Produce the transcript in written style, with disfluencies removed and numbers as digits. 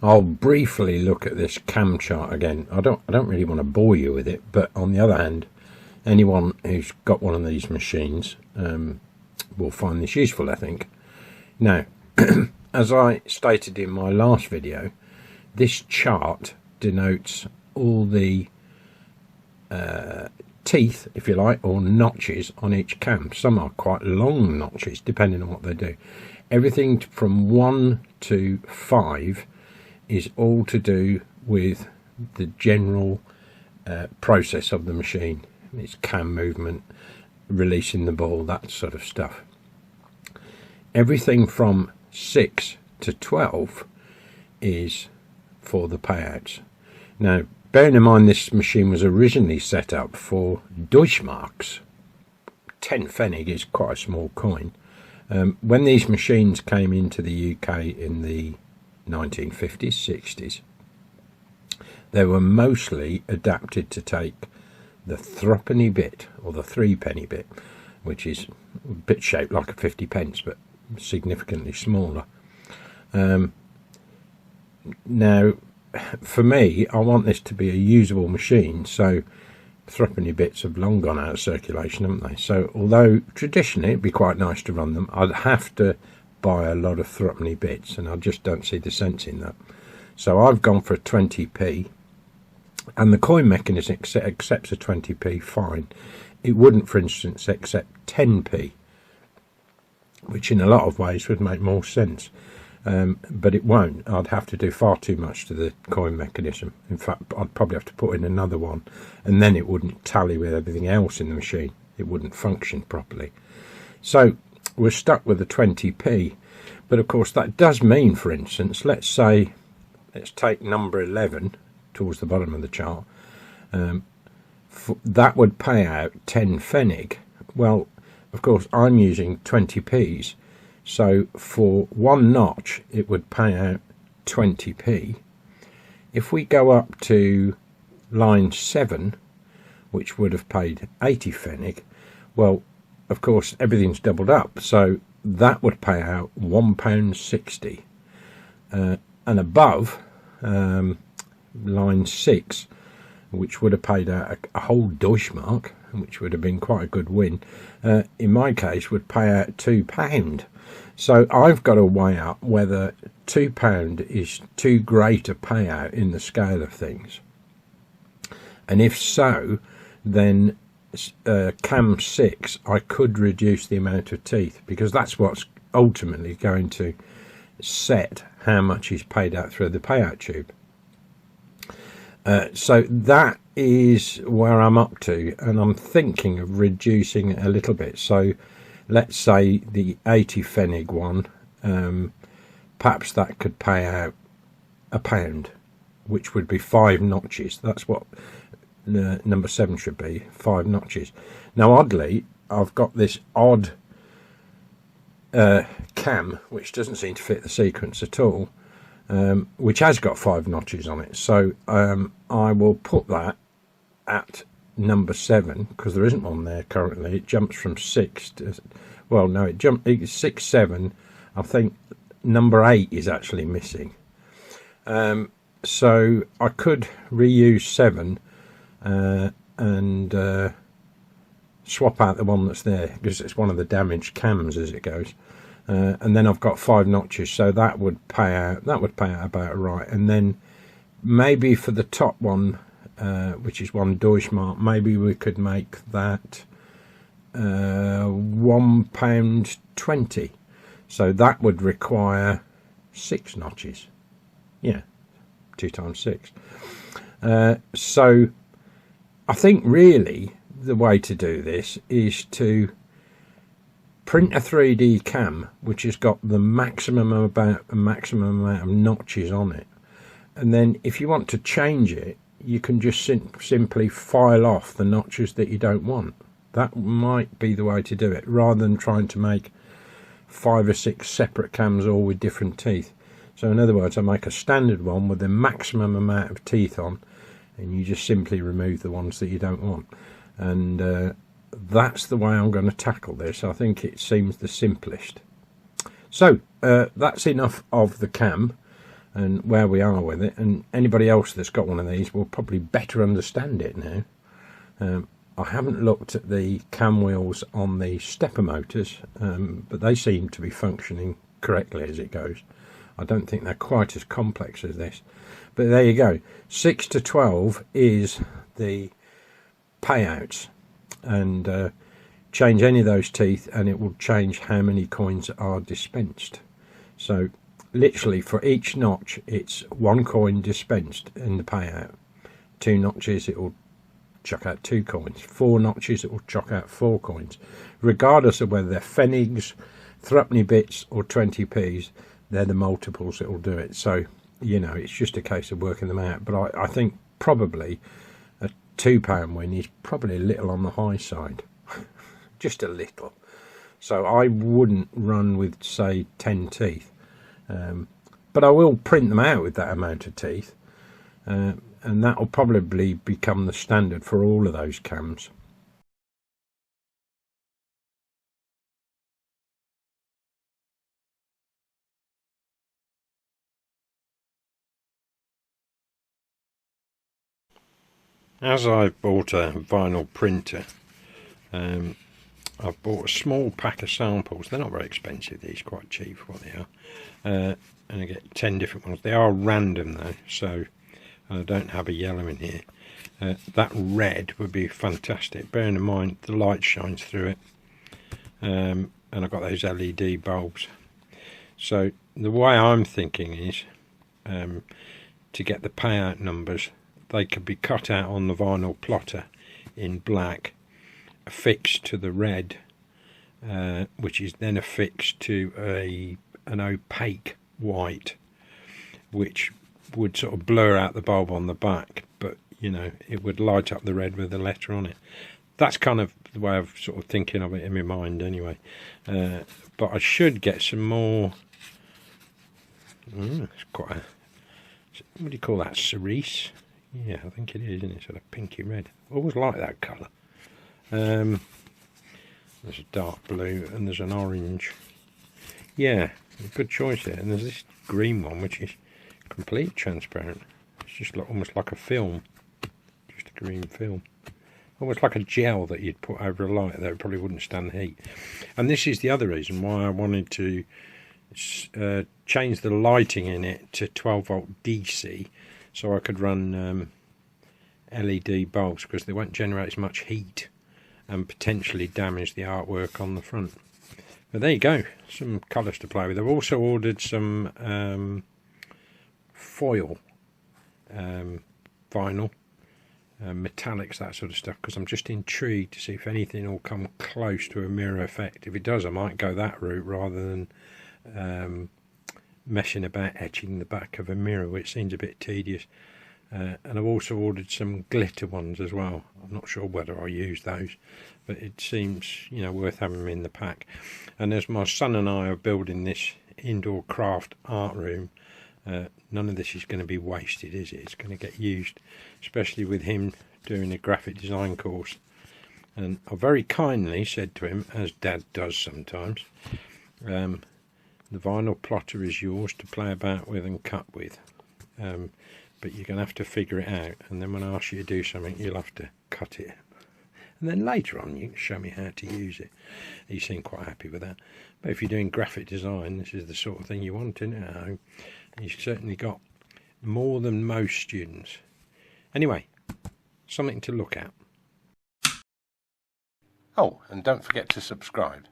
I'll briefly look at this cam chart again. I don't really want to bore you with it, but on the other hand, anyone who's got one of these machines will find this useful, I think. Now, as I stated in my last video, this chart denotes all the teeth, if you like, or notches on each cam. Some are quite long notches, depending on what they do. Everything from 1 to 5 is all to do with the general process of the machine. It's cam movement, releasing the ball, that sort of stuff. Everything from 6 to 12 is for the payouts. Now, bearing in mind this machine was originally set up for Deutschmarks. 10 Pfennig is quite a small coin. When these machines came into the UK in the 1950s, 60s, they were mostly adapted to take the threepenny bit, or the 3-penny bit, which is a bit shaped like a 50 pence, but significantly smaller. Now, for me, I want this to be a usable machine, so threepenny bits have long gone out of circulation, haven't they? So although traditionally it'd be quite nice to run them, I'd have to buy a lot of threepenny bits, and I just don't see the sense in that. So I've gone for a 20p, and the coin mechanism accepts a 20p, fine. It wouldn't, for instance, accept 10p, which in a lot of ways would make more sense. But it won't. I'd have to do far too much to the coin mechanism. In fact, I'd probably have to put in another one, and then it wouldn't tally with everything else in the machine. It wouldn't function properly. So we're stuck with the 20p. But of course that does mean, for instance, let's take number 11 towards the bottom of the chart. That would pay out 10 Pfennig. Well, of course I'm using 20p's. So for one notch, it would pay out 20p. If we go up to line 7, which would have paid 80 Pfennig, well, of course, everything's doubled up. So that would pay out £1.60. And above, line 6, which would have paid out a whole Deutschmark, which would have been quite a good win, in my case, would pay out £2. So I've got to weigh up whether £2 is too great a payout in the scale of things. And if so, then cam 6, I could reduce the amount of teeth, because that's what's ultimately going to set how much is paid out through the payout tube. So that is where I'm up to, and I'm thinking of reducing it a little bit. So let's say the 80 Pfennig one, perhaps that could pay out £1, which would be 5 notches. That's what number 7 should be, 5 notches. Now oddly, I've got this odd cam which doesn't seem to fit the sequence at all, which has got 5 notches on it. So I will put that at number 7, because there isn't one there currently. It jumps from 6 to, well, no, it's 6, 7. I think number 8 is actually missing. So I could reuse 7 and swap out the one that's there, because it's one of the damaged cams as it goes. And then I've got 5 notches, so that would pay out about right. And then maybe for the top one, which is one Deutschmark, maybe we could make that £1.20. So that would require 6 notches. Yeah, 2 times 6. So I think really the way to do this is to print a 3D cam which has got the maximum amount of notches on it, and then if you want to change it, you can just simply file off the notches that you don't want. That might be the way to do it, rather than trying to make 5 or 6 separate cams all with different teeth. So in other words, I make a standard one with the maximum amount of teeth on, and you just simply remove the ones that you don't want. And that's the way I'm going to tackle this. I think it seems the simplest. So that's enough of the cam. and where we are with it, and anybody else that's got one of these will probably better understand it now. I haven't looked at the cam wheels on the stepper motors, but they seem to be functioning correctly as it goes. I don't think they're quite as complex as this, but there you go. 6 to 12 is the payouts, and change any of those teeth and it will change how many coins are dispensed. So literally for each notch it's 1 coin dispensed in the payout. 2 notches it will chuck out 2 coins. 4 notches it will chuck out 4 coins, regardless of whether they're pfennigs, threepenny bits or 20p's. They're the multiples that will do it. So you know, it's just a case of working them out. But I think probably a £2 win is probably a little on the high side. Just a little. So I wouldn't run with, say, 10 teeth. But I will print them out with that amount of teeth. And that will probably become the standard for all of those cams. As I've bought a vinyl printer, I've bought a small pack of samples. They're not very expensive, these, quite cheap for what they are. And I get 10 different ones. They are random though, so I don't have a yellow in here. That red would be fantastic, bearing in mind the light shines through it. And I've got those LED bulbs. So the way I'm thinking is to get the payout numbers, they could be cut out on the vinyl plotter in black, affixed to the red, which is then affixed to an opaque white, which would sort of blur out the bulb on the back, but you know, it would light up the red with the letter on it. That's kind of the way I'm sort of thinking of it in my mind anyway. But I should get some more. It's quite a, what do you call that, cerise? Yeah, I think it is, isn't it? Sort of pinky red. I always like that colour. There's a dark blue and there's an orange. Yeah, good choice there. And there's this green one which is completely transparent. It's just like, almost like a film. Just a green film. Almost like a gel that you'd put over a light, though it probably wouldn't stand the heat. And this is the other reason why I wanted to change the lighting in it to 12 volt DC, so I could run LED bulbs, because they won't generate as much heat and potentially damage the artwork on the front. But there you go, some colours to play with. I've also ordered some foil vinyl, metallics, that sort of stuff, because I'm just intrigued to see if anything will come close to a mirror effect. If it does, I might go that route rather than messing about etching the back of a mirror, which seems a bit tedious. And I've also ordered some glitter ones as well. I'm not sure whether I'll use those, but it seems, you know, worth having them in the pack. And as my son and I are building this indoor craft art room, none of this is going to be wasted, is it? It's going to get used, especially with him doing a graphic design course. And I very kindly said to him, as Dad does sometimes, the vinyl plotter is yours to play about with and cut with, but you're going to have to figure it out, and then when I ask you to do something, you'll have to cut it, and then later on you can show me how to use it. He seemed quite happy with that. But if you're doing graphic design, this is the sort of thing you want in it at home. You've certainly got more than most students. Anyway, something to look at. Oh, and don't forget to subscribe.